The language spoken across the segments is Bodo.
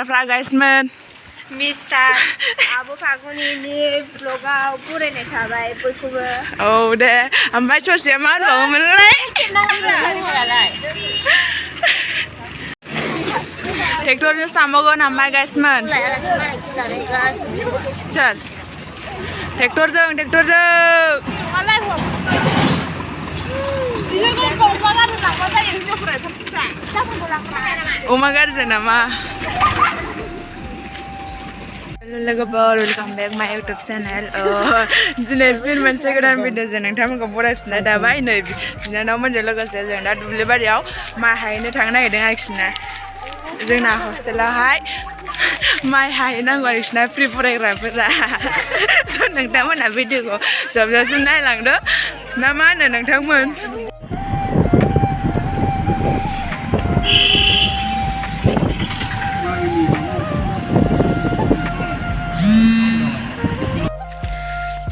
नायग्राफ्रा गाइसमोन मिस्टार आब' फागुनिनि ब्लगाव बरायनाय थाबाय बयखौबो औ दे ओमफ्राय ससेया मा होनबावोमोनलाय ट्रेक्टरजोंसो थांबावगोन ओमफ्राय गाइसमोन सोर ट्रेक्टरजों अमा गाज्रि नामा लोगोफोर वेलकाम बेक माय यूट्यूब चैनल दिनै फिन मोनसे गोदान भिडिअजों नोंथांमोनखौ बरायफिननाय थाबाय नै बिनानावमोनजों लोगोसे जों दा दुब्लि बारियाव माइ हाहैनो थांनो नागिरदों आरोखि ना जोंना हस्टेलावहाय माइ हाहैनांगौ आरोखि ना फ्रि फरायग्राफोरा स' नोंथांमोनहा भिडिअखौ जोबजासिम नायलांदो ना मा होनो नोंथांमोन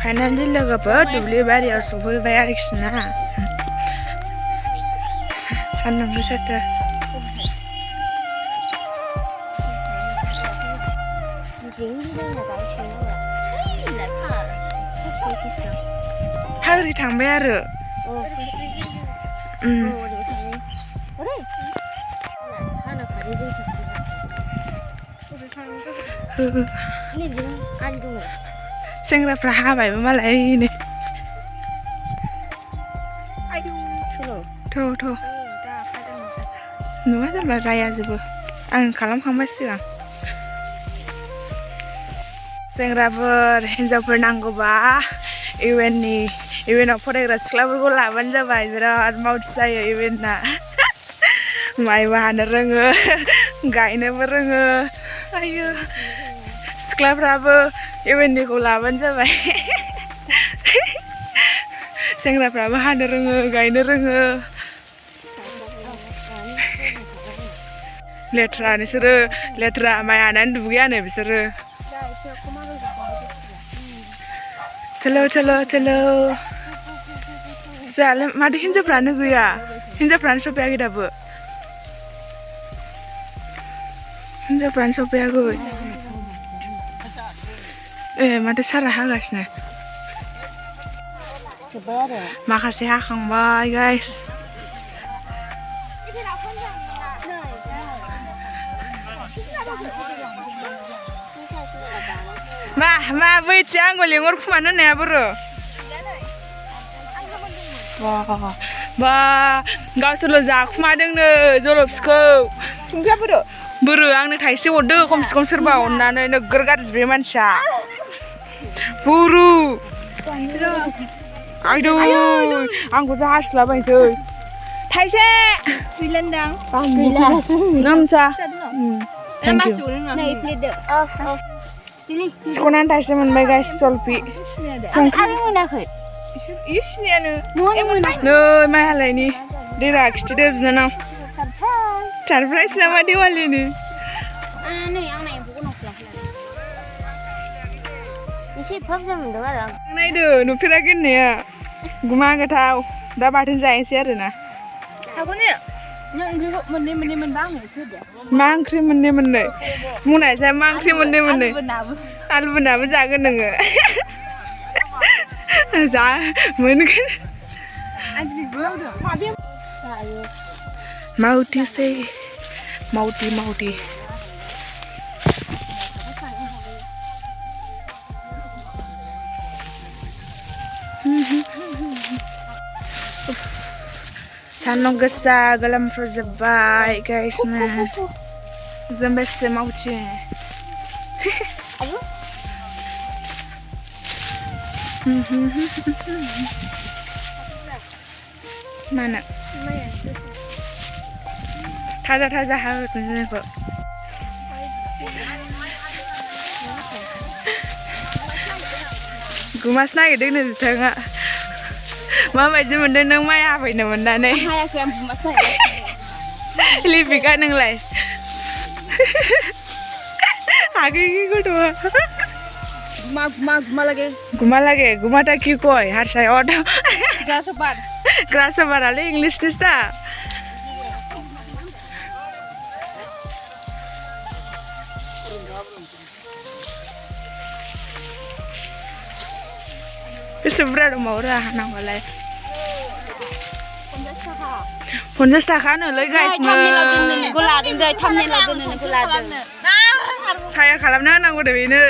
फाइनालि लोगोफोर दुब्लि बारियाव सफैबाय आरोखि ना सान्दुं गोसाथार हाग्रि थांबाय आरो सेंग्राफ्रा हाबायबो मालाय नै थ' नुवा जाबा रायाजोबो आं खालामखांबाय सिगां सेंग्राफोर हिन्जावफोर नांगौबा इउएनआव फरायग्रा सिख्लाफोरखौ लाबानो जाबाय बिराद मावथि जायो इउएनआ माइबो हानो रोङो गायनोबो रोङो आयो सिख्लाफ्राबो इउएननिखौ लाबानो जाबाय सेंग्राफ्राबो हानो रोङो गायनो रोङो लेथ्रा नोंसोरो लेथ्रा माइ हानानै दुगैयानो बिसोरो चलो जोंहालाय माथो हिन्जावफ्रानो गैया हिन्जावफ्रानो सफैयाखै दाबो हिन्जावफ्रानो सफैयाखै माथो सारा हागासिनो माखासे हाखांबाय गाइस मा बैथिया आंखौ लेंहर खुमानो होननाया बोरो बा गावसोरल' जाखुमादोंनो जलफिखौ बोरो आंनो थाइसे हरदो खमसे खम सोरबा अननानै नोगोर गाज्रि बे मानसिया बुरु आयदै आंखौसो हास्लाबायसै थाइसे गैलान्दां गैला नामसा सिख'नानै थाइसे मोनबाय गाइस जलफि मोनाखै सिनायानो नै माइ हालायनि देरा खिथिदो बिनानाव सारप्राइज नामा देवालिनि नायदो नुफेराखै होननाया गुमा गोथाव दा बाथोन जाहैसै आरोना मा ओंख्रि मोननै बुंनायसाय मा ओंख्रि मोननै आलुबो नाबो जागोन नोङो जा मोनगोन मावथिसै मावथि सान्दुं गोसा गोलोमफ्रुजोब्बाय गाइसनो जों बेसे मावथि mana taजा हागोन जोंखौ गुमासो नागिरदोंनो बिथाङा माबायदि मोनदों नों माइ हाफैनो मोननानै लिपिका नोंलाय हागैखि गथ'आ गुमा लागे गुमाटा कि कय हारसायाव ग्रासबार आले इंलिश निस्ता बेसे बुरजा दंबावोरा हानांगौलाय 50 थाखानोलै गाइसमोन Cô là đến đây thăm nên là bên này cô là saya खालामना होनांगौ दे बेनो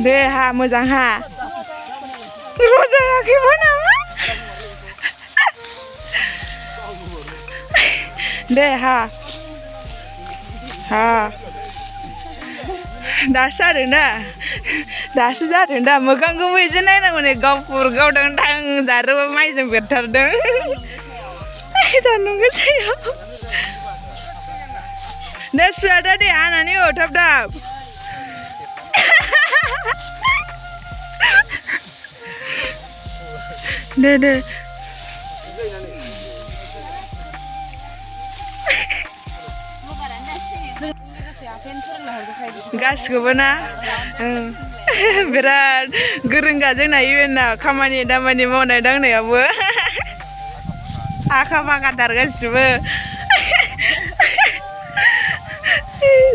दे हा मोजां हा रजायाखैबो नामा दे हा दासो जादों दा मोखांखौबो एसे नायनांगौ नै गावफुर गावदां थां जारोबा माइजों बेरथारदों सान्दुं गोसायाव दे सुवादा दे हानानै हो थाब थाब दे गासिखौबो ना बिराद गोरोंगा जोंना इउएनआ खामानि दामानि मावनाय दांनायावबो आखा फाखाथार गासिबो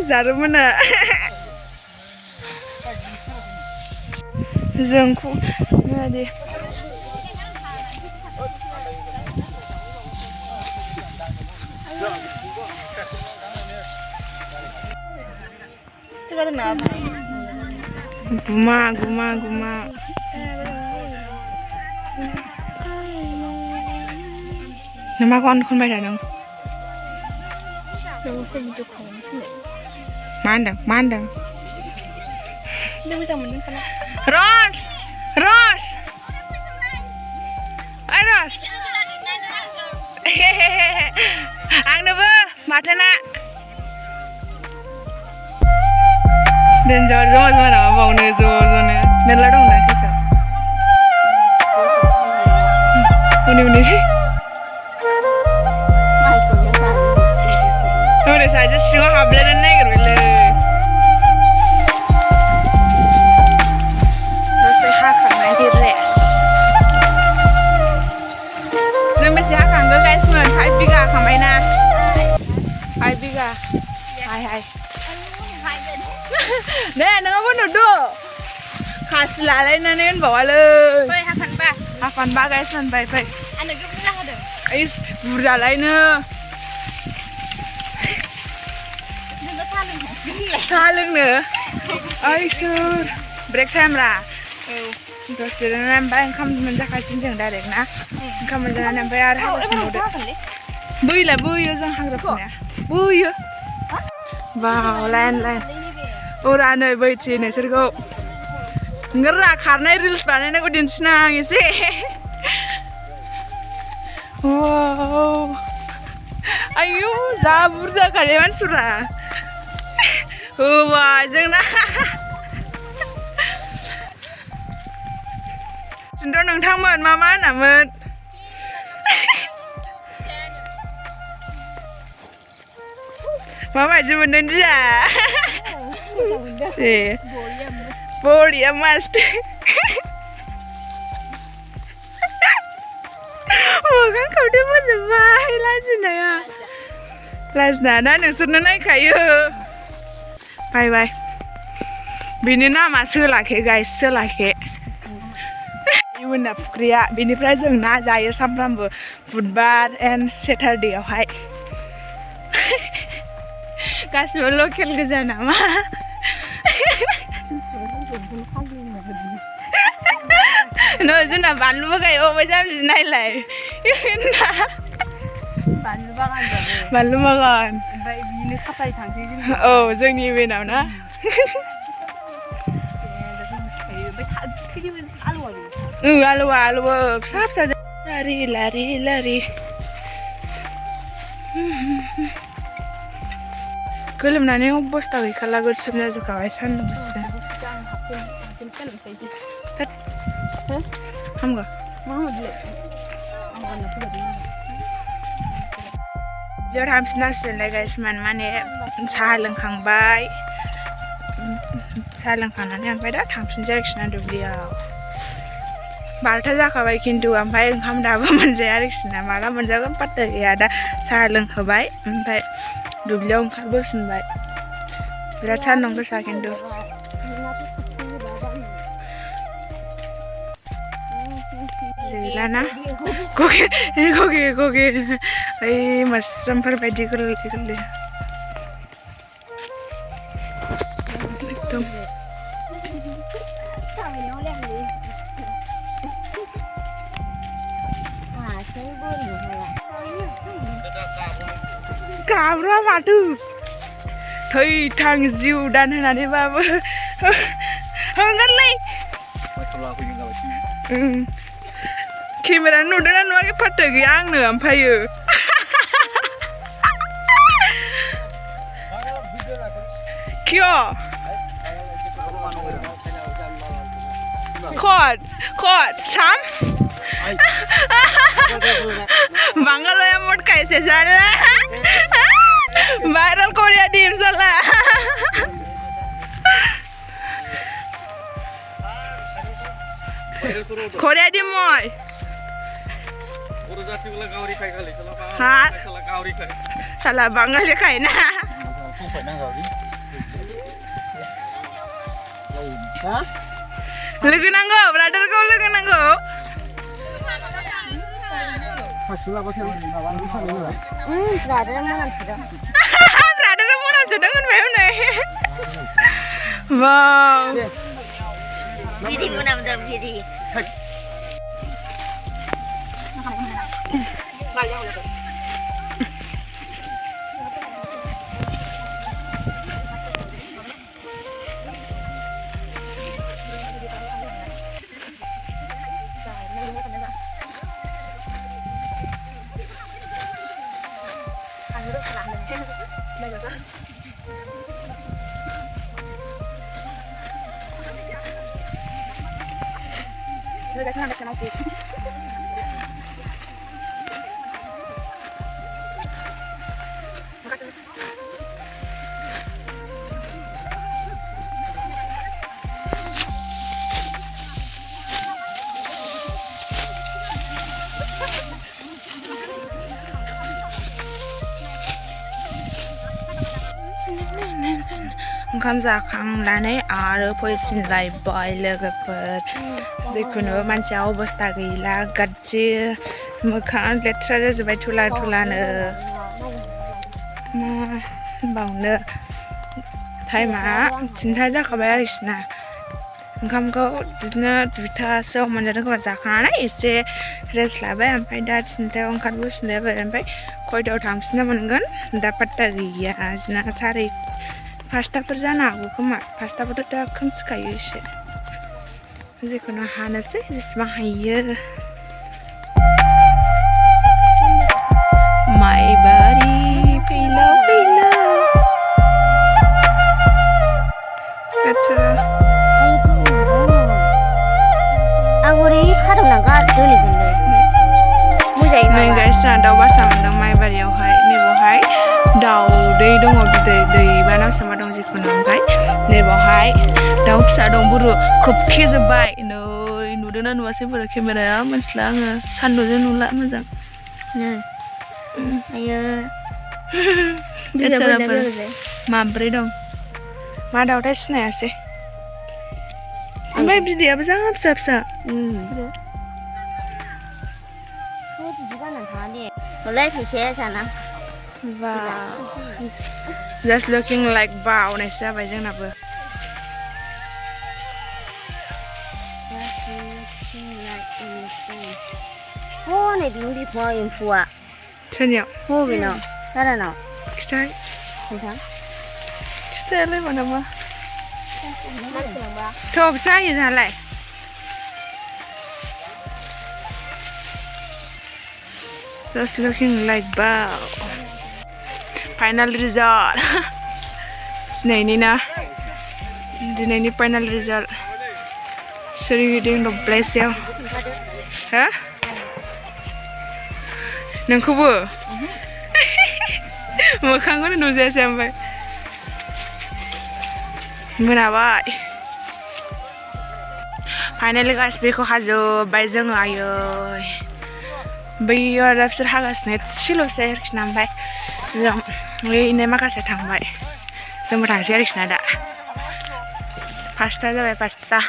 जारोमोना जोंखौ बेबायदि गुमा मा खनबाय थादों मा होनदों रस आंनोबो माथोना Denjar jom mana baune jone nela dong na sisa uni ore saja singo hable dan naik bile dosa hak mai res zeme si hak angga guys men 5 biga kamai na 5 biga hai nè nó muốn được đua khá là lên nên bảo là phải 2,3 guys anh phải anh đừng có ra được ấy vừa ra lại nữa tha lưng nữa ấy sư break time ra rồi sẽ làm bài không mình ra khai sinh trường đại được nè không mình ra làm bài ra học sinh được bơi là bơi ở trong hàng được nè bơi vào lên Ora नै बैठी नोंसोरखौ नोंरा खारनाय रिल्स बानायनायखौ दिन्थिना आं एसे आयौ जा बुरजा खालि मानसिफोरा होबाय जोंना खिन्थु नोंथांमोन मा होनामोन माबायदि मोनदों दिया Boria must. Oh kan kau dia macam baik lazina ya. Lazina na nusurna naik kayu. Bye. Bini nama selake guys selake. Iwuna Kokrajhar. Bini prajeng na jaya samprambo football and Saturday awhai. Kasih lokal kerja nama. No, जोंना बानलुबो गायबावबाय जाम्बि नायलाय बानलु बागान ओमफ्राय बिनो साप्लाय थांसै जों औ जोंनि इभेन्टआव ना आलुआ फिसा लारि गोलोमनानै अबस्था गैखाला गोसोम जाजोबखाबाय सान्दुं गोसा हामगौ बेयाव थांफिननांसिगोनलाय गाइस माने साहा लोंखांबाय साहा लोंखांनानै ओमफ्राय दा थांफिनसै आरोखि ना दुब्लियाव बारथा जाखाबाय खिन्थु ओमफ्राय ओंखाम दाबो मोनजाया आरोखि ना माला मोनजागोन पात्ता गैया दा साहा लोंहोबाय ओमफ्राय दुब्लियाव ओंखारबोफिनबाय बिराद सान्दुं गोसा खिन्थु गैलाना गगे ओइ मोस्रोमफोर बायदि गोरलै गोरलै एकदम गाब्रा माथो थैथां जिउ दान होनानैबाबो होंगोनलै केमेरा नुदोंना नुवाखै फात्ता गैया आंनो ओमफ्रायो क्यों Kod Sam Bangaloya mod kaise sala viral Korea dim sala Korea dim moy ha sala Bangal khai na Logo nanggo, brother kau logo nanggo. Brother mana sudah? Brother mana sudah kan bayu nih. Wow. Biri mana sudah biri. ओंखाम जाखांनानै आरो फैफिनलायबाय लोगोफोर जिखुनु मानसिया अबस्था गैला गाज्रि मोखां लेथ्रा जाजोब्बाय थुला थुलानो मा होनबावनो टाइमा 3था जाखाबाय आरोखि ना ओंखामखौ बिदिनो 2थासोआव मोनजादों खोमा जाखांनानै एसे रेस्ट लाबाय ओमफ्राय दा 3थायाव ओंखारबोफिनलायबाय ओमफ्राय खयथायाव थांफिननो मोनगोन दा पात्ता गैया जोंना 5:30फोर जानो हागौ खोमा 5:00बाथ' दा खोमसिखायो एसे जिखुनु हानोसै जेसेबां हायो माइबारि फैलाव आच्छा आगुरि खादोंना गारदों मोजाङै नै गाइस जोंहा दाउ बासा मोनदों माइबारियावहाय नैबावहाय दाउदै दङ बिदै दैबा ना मा दं जिखुनु ओमफ्राय नैबावहाय दाउ फिसा दं बुरु खोबथेजोब्बाय नै नुदोंना नुवासै बोरो केमेराया मोनथिला आङो सान्दुंजों नुला मोजां आयो माब्रै दं मा दाउथाय सिनायासै ओमफ्राय बिदैयाबो जा फिसा फिसा Wow, just looking like wow, nice जाबाय जोंनाबो नै बिनि बिखुङाव एम्फौआ सोरनियाव बबेनाव सारानाव खिथाय नोंथां खिथायालाय मानोबा थ' जायो जोंहालाय just looking like wow final result दिनैनि final result सोरगिदिं दब्लायसेयाव हा नोंखौबो मोखांखौनो नुजायासै ओमफ्राय मोनाबाय फाइनालि गाइस बेखौ हाजोब्बाय जोङो आयै बैयो आरो बिसोर हागासिनो एसेल'सै आरोखि ना ओमफ्राय जों बैनो माखासे थांबाय जोंबो थांसै आरोखि ना दा 5टा जाबाय 5टा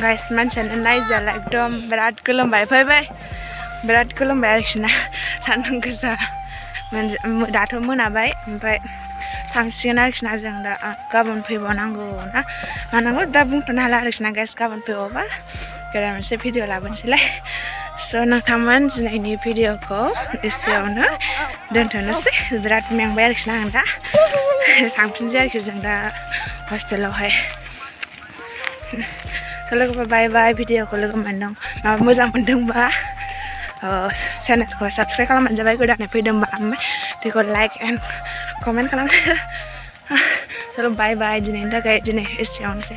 गाइस मानसियानो नायजाला एकदम बिराद गोलोमबाय फैबाय बिराद गोलोमबाय आरोखि ना सान्दुं गोसा दाथ' मोनाबाय ओमफ्राय थांसिगोन आरोखि ना जों दा गाबोन फैबावनांगौ ना मानांगौ दा बुंथ'नो हाला आरोखि ना गाइस गाबोन फैबावबा गोदान मोनसे भिडिअ लाबोनोसैलाय स' नोंथांमोन दिनैनि भिडिअखौ एसेयावनो दोनथ'नोसै बिराद मेंबाय आरोखि ना आं दा थांफिनसै आरोखि जों दा हस्टेलावहाय लोगोफोर बाय बाय भिडिअखौ लोगो मोनदों माबा मोजां मोनदोंबा चेनेलखौ साबस्क्राइब खालामबानो जाबाय गोदानै फैदोंबा ओमफ्राय बेखौ लाइक एन्ड कमेन्ट खालामदो सल' बाय बाय दिनैनि थाखाय दिनै एसेयावनोसै